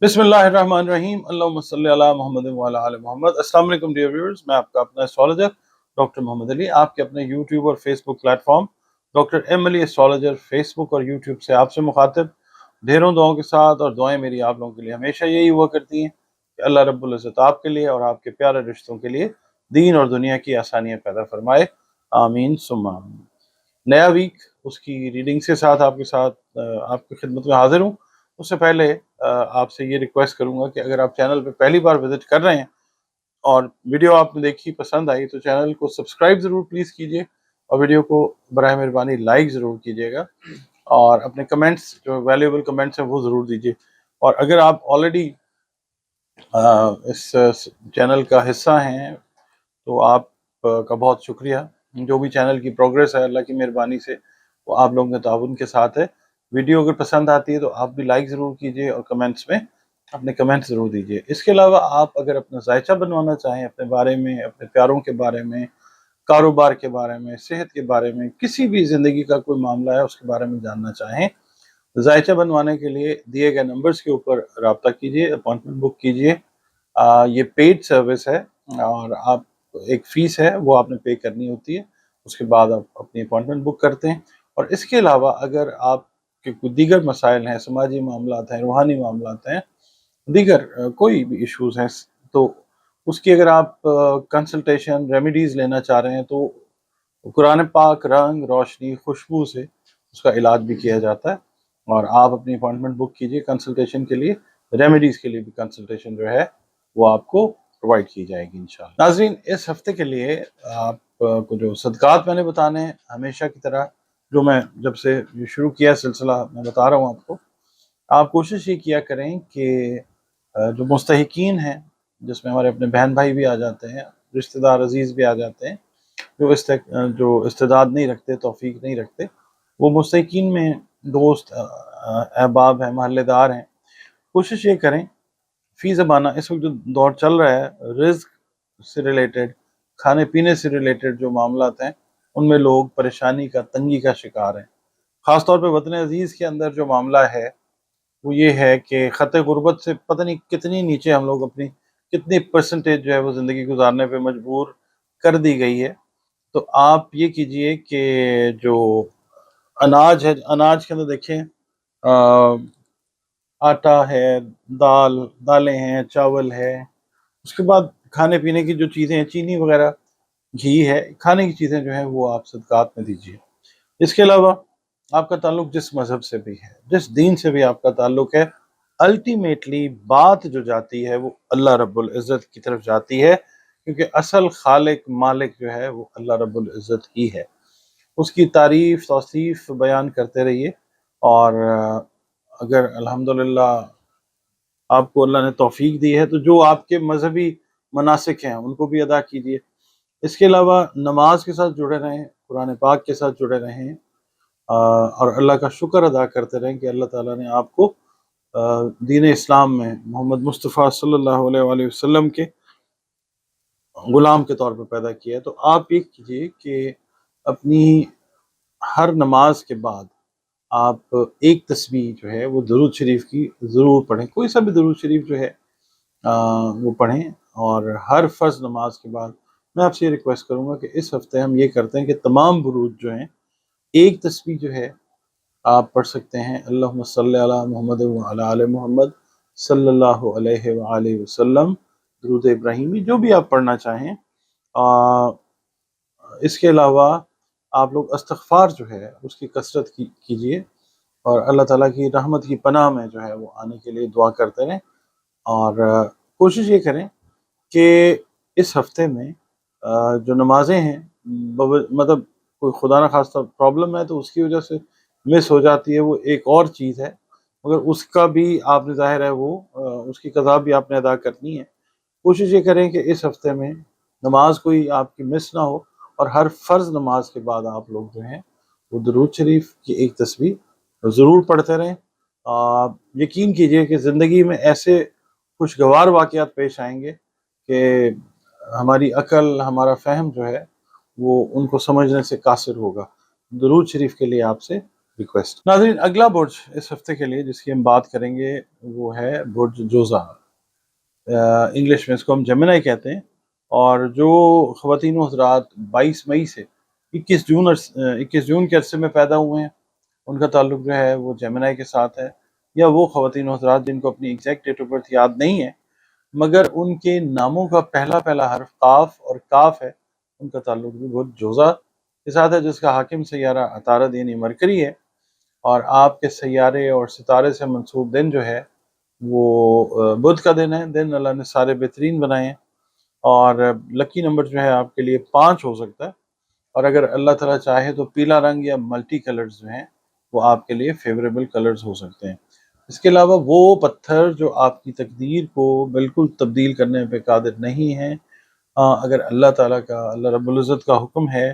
बिस्मिल्लाहिर्रहमानिर्रहीम अल्लाहुम्मा सल्ली अला मुहम्मद व अला आलि मोहम्मद। अस्सलाम वालेकुम डियर व्यूअर्स, मैं आपका अपना एस्ट्रोलॉजर डॉक्टर मोहम्मद अली आपके अपने यूट्यूब और Facebook platform doctor M Ali astrologer Facebook और यूट्यूब से आपसे मुखातिब ढेरों दुआओं के साथ। और दुआएं मेरी आप लोगों के लिए हमेशा यही हुआ करती हैं कि अल्लाह रब्बुल इज़्ज़त आपके लिए और आपके प्यारे रिश्तों के लिए दीन और दुनिया की आसानियाँ पैदा फरमाए, आमीन सुम्मा आमीन। नया वीक उसकी रीडिंग्स के साथ आपकी खिदमत में हाजिर हूँ। उससे पहले आपसे ये रिक्वेस्ट करूंगा कि अगर आप चैनल पे पहली बार विजिट कर रहे हैं और वीडियो आपने देखी पसंद आई तो चैनल को सब्सक्राइब ज़रूर प्लीज़ कीजिए और वीडियो को बराए मेहरबानी लाइक ज़रूर कीजिएगा और अपने कमेंट्स जो वैल्यूएबल कमेंट्स हैं वो ज़रूर दीजिए। और अगर आप ऑलरेडी इस चैनल का हिस्सा हैं तो आप का बहुत शुक्रिया। जो भी चैनल की प्रोग्रेस है अल्लाह की मेहरबानी से वो आप लोगों के ताउन के साथ है। वीडियो अगर पसंद आती है तो आप भी लाइक ज़रूर कीजिए और कमेंट्स में अपने कमेंट्स ज़रूर दीजिए। इसके अलावा आप अगर अपना जायचा बनवाना चाहें अपने बारे में, अपने प्यारों के बारे में, कारोबार के बारे में, सेहत के बारे में, किसी भी ज़िंदगी का कोई मामला है उसके बारे में जानना चाहें, जायचा बनवाने के लिए दिए गए नंबर्स के ऊपर रब्ता कीजिए, अपॉइंटमेंट बुक कीजिए। ये पेड सर्विस है और आप एक फ़ीस है वो आपने पे करनी होती है, उसके बाद आप अपनी अपॉइंटमेंट बुक करते हैं। और इसके अलावा अगर आपके कोई दीगर मसाइल हैं, समाजी मामलात हैं, रूहानी मामलात हैं, दीगर कोई भी इश्यूज़ हैं तो उसकी अगर आप कंसल्टेशन रेमेडीज़ लेना चाह रहे हैं तो कुरान पाक, रंग, रोशनी, खुशबू से उसका इलाज भी किया जाता है। और आप अपनी अपॉइंटमेंट बुक कीजिए कंसल्टेशन के लिए, रेमेडीज़ के लिए भी कंसल्टेशन जो है वो आपको प्रोवाइड की जाएगी इंशाअल्लाह। नाज़रीन, इस हफ्ते के लिए आपको जो सदक़ात मैंने बताने हैं हमेशा की तरह, जो मैं जब से ये शुरू किया सिलसिला मैं बता रहा हूँ आपको, आप कोशिश ये किया करें कि जो मुस्तहिकीन हैं, जिसमें हमारे अपने बहन भाई भी आ जाते हैं, रिश्तेदार अजीज़ भी आ जाते हैं, जो इस्तेदाद नहीं रखते, तौफीक नहीं रखते, वो मुस्तहिकीन में दोस्त अहबाब हैं, महल्लेदार हैं, कोशिश ये करें फ़ी ज़माना इस वक्त जो दौर चल रहा है, रिज़्क से रिलेटेड, खाने पीने से रिलेटेड जो मामलात हैं उनमें लोग परेशानी का, तंगी का शिकार हैं। ख़ास तौर पे वतन अज़ीज़ के अंदर जो मामला है वो ये है कि ख़त गुर्बत से पता नहीं कितनी नीचे हम लोग अपनी कितनी परसेंटेज जो है वो ज़िंदगी गुजारने पे मजबूर कर दी गई है। तो आप ये कीजिए कि जो अनाज है, अनाज के अंदर देखें आटा है, दालें हैं, चावल है, उसके बाद खाने पीने की जो चीज़ें हैं, चीनी वगैरह, घी है, खाने की चीज़ें जो हैं वो आप सदक़ात में दीजिए। इसके अलावा आपका ताल्लुक़ जिस मज़हब से भी है, जिस दीन से भी आपका ताल्लुक़ है, अल्टीमेटली बात जो जाती है वो अल्लाह रब्बुल इज़्ज़त की तरफ जाती है, क्योंकि असल खालिक मालिक जो है वो अल्लाह रब्बुल इज़्ज़त ही है। उसकी तारीफ़ तौसीफ़ बयान करते रहिए और अगर अल्हम्दुलिल्लाह आपको अल्लाह ने तौफ़ीक दी है तो जो आपके मज़हबी मनासिक हैं उनको भी अदा कीजिए। इसके अलावा नमाज के साथ जुड़े रहें, कुरान पाक के साथ जुड़े रहें और अल्लाह का शुक्र अदा करते रहें कि अल्लाह ताला ने आपको दीन इस्लाम में मोहम्मद मुस्तफ़ा सल्लल्लाहु अलैहि वसल्लम के ग़ुलाम के तौर पे पैदा किया है। तो आप ये कीजिए कि अपनी हर नमाज के बाद आप एक तस्बीह जो है वो दुरूद शरीफ की ज़रूर पढ़ें, कोई सा भी दुरूद शरीफ जो है वो पढ़ें। और हर फ़र्ज़ नमाज के बाद मैं आपसे ये रिक्वेस्ट करूँगा कि इस हफ़्ते हम ये करते हैं कि तमाम बुरूद जो हैं एक तस्बीह जो है आप पढ़ सकते हैं, अल्लाहुम्मा सल्ली अला मुहम्मद व अला आलि मुहम्मद सल्लल्लाहु अलैहि व आलिहि वसल्लम, दुरूद इब्राहिमी, जो भी आप पढ़ना चाहें। इसके अलावा आप लोग इस्तिग़फ़ार जो है उसकी कसरत कीजिए और अल्लाह ताला की रहमत की पनाह में जो है वो आने के लिए दुआ करते रहें। और कोशिश ये करें कि इस हफ़्ते में जो नमाज़ें हैं मतलब कोई खुदा न खास्ता प्रॉब्लम है तो उसकी वजह से मिस हो जाती है, वो एक और चीज़ है, मगर उसका भी आपने ज़ाहिर है वो उसकी क़ज़ा भी आपने अदा करनी है। कोशिश ये करें कि इस हफ़्ते में नमाज कोई आपकी मिस ना हो और हर फ़र्ज़ नमाज के बाद आप लोग जो हैं वो दुरूद शरीफ की एक तस्बीह ज़रूर पढ़ते रहें। यकीन कीजिए कि ज़िंदगी में ऐसे खुशगवार वाक़यात पेश आएंगे कि हमारी अकल, हमारा फ़हम जो है वो उनको समझने से कासिर होगा। दुरूद शरीफ के लिए आपसे रिक्वेस्ट। नाज़रीन, अगला बुर्ज इस हफ्ते के लिए जिसकी हम बात करेंगे वो है बुर्ज जोज़ा। इंग्लिश में इसको हम जेमिनी कहते हैं। और जो ख़वातीन व हज़रात 22 मई से 21 जून के अरसे में पैदा हुए हैं, उनका ताल्लुक जो है वो जेमिनी के साथ है। या वो ख़वातीन व हज़रात जिनको अपनी एग्जैक्ट डेट ऑफ बर्थ याद नहीं है मगर उनके नामों का पहला पहला हर्फ काफ और काफ है, उनका ताल्लुक भी बुर्ज जोज़ा के साथ है, जिसका हाकिम सैयारा अतारद यानी मरकरी है। और आपके सैयारे और सितारे से मंसूब दिन जो है वो बुध का दिन है। दिन अल्लाह ने सारे बेहतरीन बनाए हैं। और लकी नंबर जो है आपके लिए 5 हो सकता है। और अगर अल्लाह ताला चाहे तो पीला रंग या मल्टी कलर्स जो हैं वो आपके लिए फेवरेबल कलर्स हो सकते हैं। इसके अलावा वो पत्थर जो आपकी तकदीर को बिल्कुल तब्दील करने पे कादिर नहीं हैं, अगर अल्लाह ताला का, अल्लाह रब्बुल इज़्ज़त का हुक्म है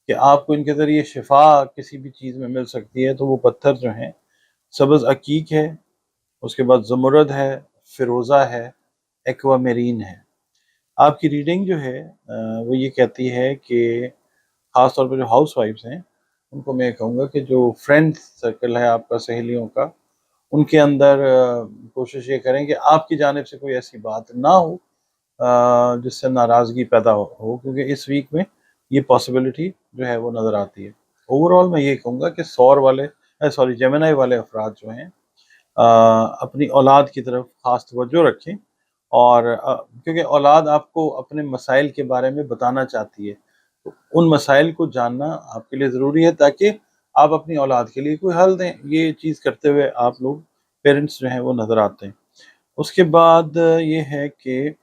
कि आपको इनके ज़रिए शिफा किसी भी चीज़ में मिल सकती है, तो वो पत्थर जो हैं सब्ज़ अकीक है, उसके बाद ज़मुरद है, फ़िरोज़ा है, एक्वामेरीन है। आपकी रीडिंग जो है वो ये कहती है कि ख़ास तौर पे जो हाउस वाइफ्स हैं उनको मैं कहूँगा कि जो फ्रेंड सर्कल है आपका, सहेलियों का, उनके अंदर कोशिश ये करें कि आपकी जानिब से कोई ऐसी बात ना हो जिससे नाराज़गी पैदा हो, क्योंकि इस वीक में ये पॉसिबिलिटी जो है वो नज़र आती है। ओवरऑल मैं ये कहूँगा कि जेमिनी वाले अफराद जो हैं अपनी औलाद की तरफ ख़ास तवज्जो रखें। और क्योंकि औलाद आपको अपने मसाइल के बारे में बताना चाहती है, तो उन मसाइल को जानना आपके लिए ज़रूरी है ताकि आप अपनी औलाद के लिए कोई हल दें। ये चीज़ करते हुए आप लोग पेरेंट्स जो हैं वो नज़र आते हैं। उसके बाद ये है कि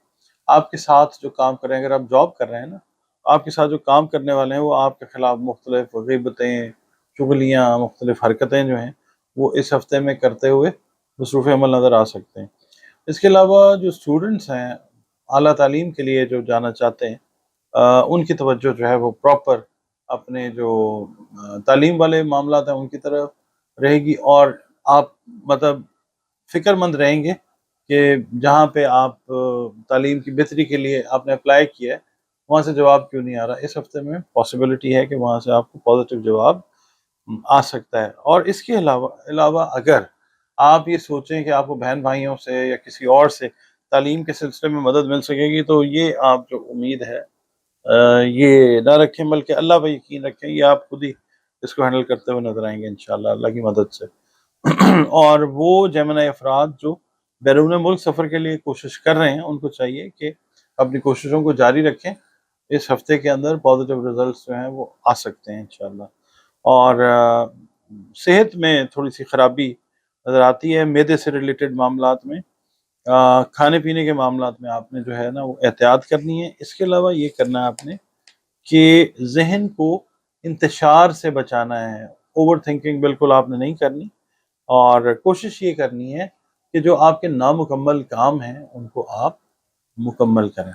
आपके साथ जो काम कर रहे हैं, अगर आप जॉब कर रहे हैं ना, आपके साथ जो काम करने वाले हैं वो आपके ख़िलाफ़ मुख्तलिफ़ ग़ीबतें, चुगलियाँ, मुख्तलिफ़ हरकतें जो हैं वो इस हफ़्ते में करते हुए मसरूफ़ अमल नज़र आ सकते हैं। इसके अलावा जो स्टूडेंट्स हैं, आला तालीम के लिए जो जाना चाहते हैं, उनकी तवज्जो जो है वो प्रॉपर अपने जो तालीम वाले मामलात हैं उनकी तरफ रहेगी। और आप मतलब फ़िक्रमंद रहेंगे कि जहाँ पे आप तालीम की बेहतरी के लिए आपने अप्लाई किया है, वहाँ से जवाब क्यों नहीं आ रहा। इस हफ़्ते में पॉसिबिलिटी है कि वहाँ से आपको पॉज़िटिव जवाब आ सकता है। और इसके अलावा अगर आप ये सोचें कि आपको बहन-भाइयों से या किसी और से तालीम के सिलसिले में मदद मिल सकेगी, तो ये आप जो उम्मीद है ये ना रखें, बल्कि अल्लाह पे यकीन रखें। ये आप खुद ही इसको हैंडल करते हुए नज़र आएँगे इंशाअल्लाह अल्लाह की मदद से। और वो जेमिनी अफराद जो बैरून मुल्क सफ़र के लिए कोशिश कर रहे हैं, उनको चाहिए कि अपनी कोशिशों को जारी रखें। इस हफ़्ते के अंदर पॉज़िटिव रिज़ल्ट्स जो हैं वो आ सकते हैं इंशाअल्लाह। और सेहत में थोड़ी-सी ख़राबी नज़र आती है, मैदे से रिलेटेड मामलात में। खाने-पीने के मामलात में आपने जो है ना वो एहतियात करनी है। इसके अलावा ये करना है आपने कि ज़हन को इंतशार से बचाना है। ओवर थिंकिंग बिल्कुल आपने नहीं करनी और कोशिश ये करनी है कि जो आपके नामुकम्मल काम हैं, उनको आप मुकम्मल करें।